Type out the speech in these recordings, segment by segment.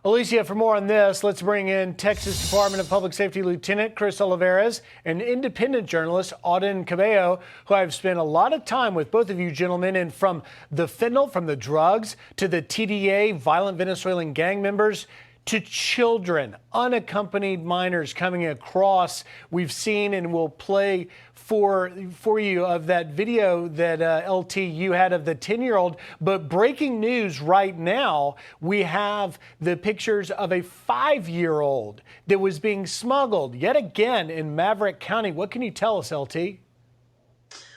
Alicia, for more on this, let's bring in Texas Department of Public Safety Lieutenant Chris Olivarez and independent journalist Auden Cabello, who I've spent a lot of time with both of you gentlemen. And from the fentanyl, from the drugs, to the TDA, violent Venezuelan gang members, to children, unaccompanied minors coming across. We've seen and will play for you of that video that LT you had of the 10-year-old. But breaking news right now, we have the pictures of a 5-year-old that was being smuggled yet again in Maverick County. What can you tell us, LT?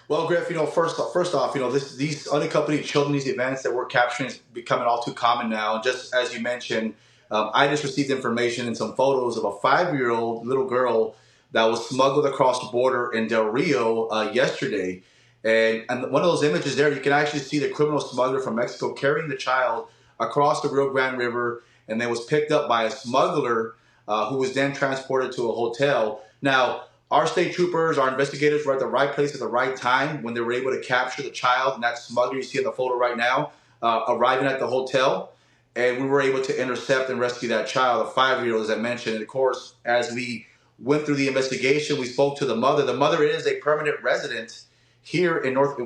Well, Griff, first off, these unaccompanied children, these events that we're capturing is becoming all too common now. Just as you mentioned, I just received information and some photos of a 5-year-old little girl that was smuggled across the border in Del Rio yesterday. And one of those images there, you can actually see the criminal smuggler from Mexico carrying the child across the Rio Grande River, and then was picked up by a smuggler who was then transported to a hotel. Now, our state troopers, our investigators were at the right place at the right time when they were able to capture the child and that smuggler you see in the photo right now arriving at the hotel. And we were able to intercept and rescue that child, a 5-year-old, as I mentioned. And of course, as we went through the investigation, we spoke to the mother. The mother is a permanent resident here in North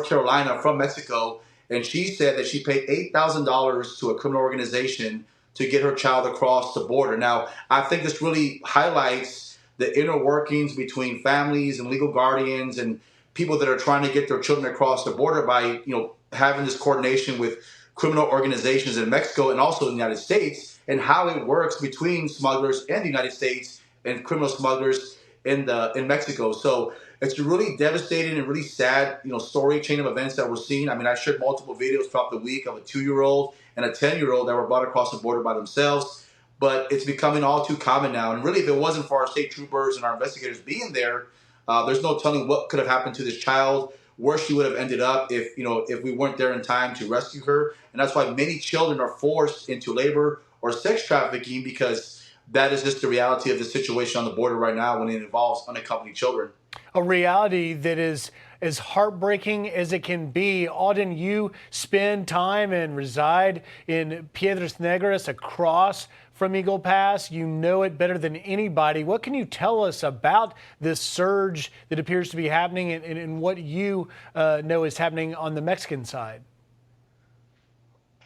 Carolina from Mexico. And she said that she paid $8,000 to a criminal organization to get her child across the border. Now, I think this really highlights the inner workings between families and legal guardians and people that are trying to get their children across the border by, having this coordination with criminal organizations in Mexico and also in the United States, and how it works between smugglers in the United States and criminal smugglers in Mexico. So it's a really devastating and really sad, story chain of events that we're seeing. I mean, I shared multiple videos throughout the week of a 2-year-old and a 10-year-old that were brought across the border by themselves. But it's becoming all too common now. And really, if it wasn't for our state troopers and our investigators being there, there's no telling what could have happened to this child, where she would have ended up if we weren't there in time to rescue her. And that's why many children are forced into labor or sex trafficking, because that is just the reality of the situation on the border right now when it involves unaccompanied children. A reality that is as heartbreaking as it can be. Auden, you spend time and reside in Piedras Negras across from Eagle Pass. You know it better than anybody. What can you tell us about this surge that appears to be happening and what you know is happening on the Mexican side?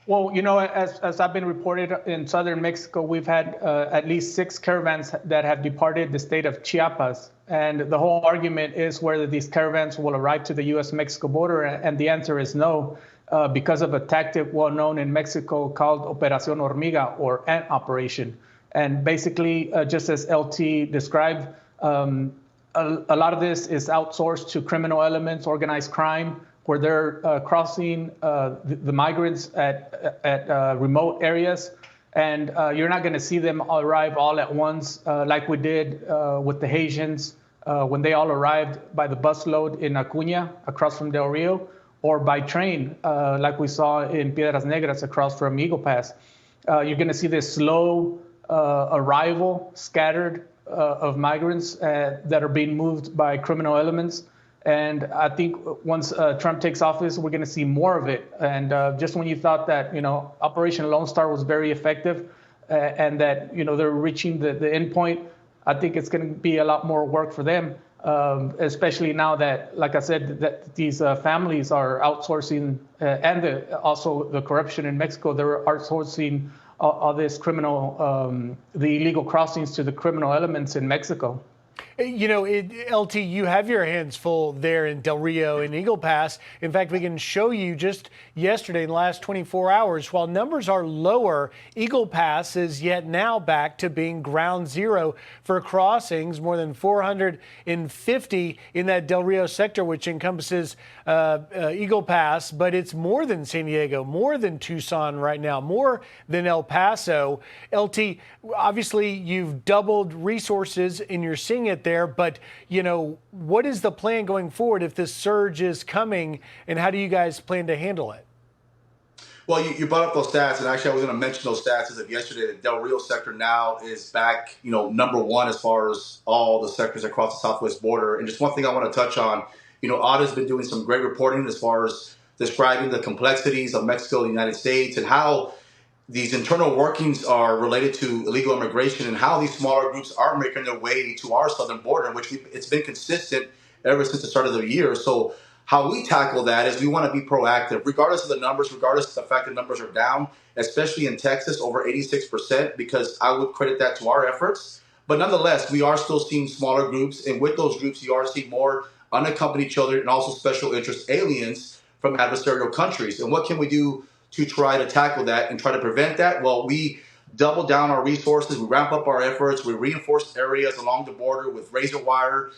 Well, as I've been reported in southern Mexico, we've had at least 6 caravans that have departed the state of Chiapas. And the whole argument is whether these caravans will arrive to the U.S.-Mexico border. And the answer is no, because of a tactic well known in Mexico called Operación Hormiga, or ant operation. And basically, just as LT described, a lot of this is outsourced to criminal elements, organized crime, where they're crossing the migrants at remote areas. And you're not going to see them arrive all at once like we did with the Haitians when they all arrived by the busload in Acuña across from Del Rio, or by train like we saw in Piedras Negras across from Eagle Pass. You're going to see this slow arrival, scattered of migrants that are being moved by criminal elements. And I think once Trump takes office, we're going to see more of it. And just when you thought that, Operation Lone Star was very effective and that, they're reaching the end point, I think it's going to be a lot more work for them, especially now that, like I said, that these families are outsourcing and also the corruption in Mexico. They're outsourcing all this criminal, the illegal crossings to the criminal elements in Mexico. LT, you have your hands full there in Del Rio and Eagle Pass. In fact, we can show you just yesterday in the last 24 hours, while numbers are lower, Eagle Pass is yet now back to being ground zero for crossings, more than 450 in that Del Rio sector, which encompasses Eagle Pass, but it's more than San Diego, more than Tucson right now, more than El Paso. LT, obviously you've doubled resources and you're seeing it there, but what is the plan going forward if this surge is coming, and how do you guys plan to handle it? Well, you brought up those stats, and actually I was going to mention those stats as of yesterday. The Del Rio sector now is back, number one as far as all the sectors across the southwest border. And just one thing I want to touch on, Auden's been doing some great reporting as far as describing the complexities of Mexico and the United States and how these internal workings are related to illegal immigration and how these smaller groups are making their way to our southern border, which it's been consistent ever since the start of the year. So how we tackle that is we want to be proactive, regardless of the numbers, regardless of the fact that numbers are down, especially in Texas, over 86%, because I would credit that to our efforts. But nonetheless, we are still seeing smaller groups. And with those groups, you are seeing more unaccompanied children and also special interest aliens from adversarial countries. And what can we do to try to tackle that and try to prevent that? Well, we double down our resources, we ramp up our efforts, we reinforce areas along the border with razor wire,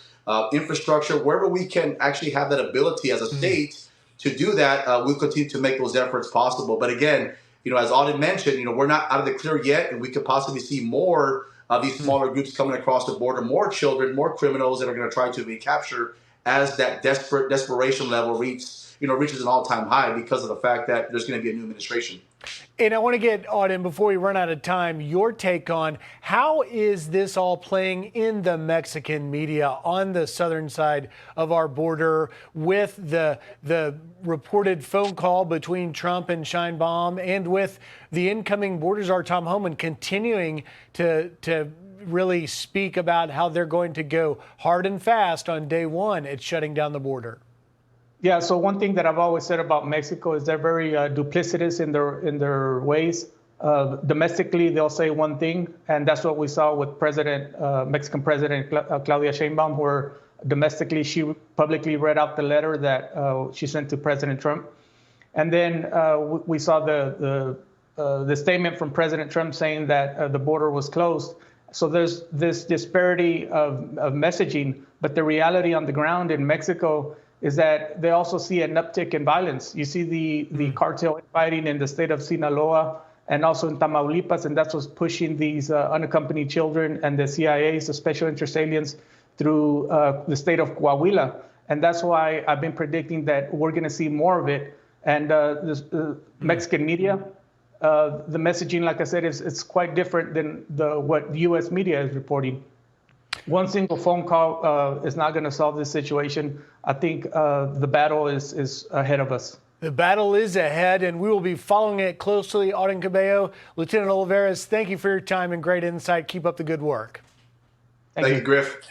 infrastructure, wherever we can actually have that ability as a state to do that. We'll continue to make those efforts possible. But again, as Auden mentioned, we're not out of the clear yet, and we could possibly see more of these smaller groups coming across the border, more children, more criminals that are going to try to recapture as that desperation level reaches an all-time high because of the fact that there's going to be a new administration. And I want to get, Auden, before we run out of time, your take on how is this all playing in the Mexican media on the southern side of our border with the reported phone call between Trump and Sheinbaum, and with the incoming border czar Tom Homan continuing to really speak about how they're going to go hard and fast on day one at shutting down the border? Yeah, so one thing that I've always said about Mexico is they're very duplicitous in their ways. Domestically, they'll say one thing, and that's what we saw with Mexican President Claudia Sheinbaum, where domestically she publicly read out the letter that she sent to President Trump, and then we saw the statement from President Trump saying that the border was closed. So there's this disparity of messaging, but the reality on the ground in Mexico is that they also see an uptick in violence. You see the cartel fighting in the state of Sinaloa and also in Tamaulipas, and that's what's pushing these unaccompanied children and the CIAs, the special interest aliens, through the state of Coahuila. And that's why I've been predicting that we're going to see more of it. And the Mexican media, the messaging, like I said, it's quite different than what U.S. media is reporting. One single phone call is not going to solve this situation. I think the battle is ahead of us. The battle is ahead, and we will be following it closely. Auden Cabello, Lieutenant Olivarez, thank you for your time and great insight. Keep up the good work. Thank you, Griff.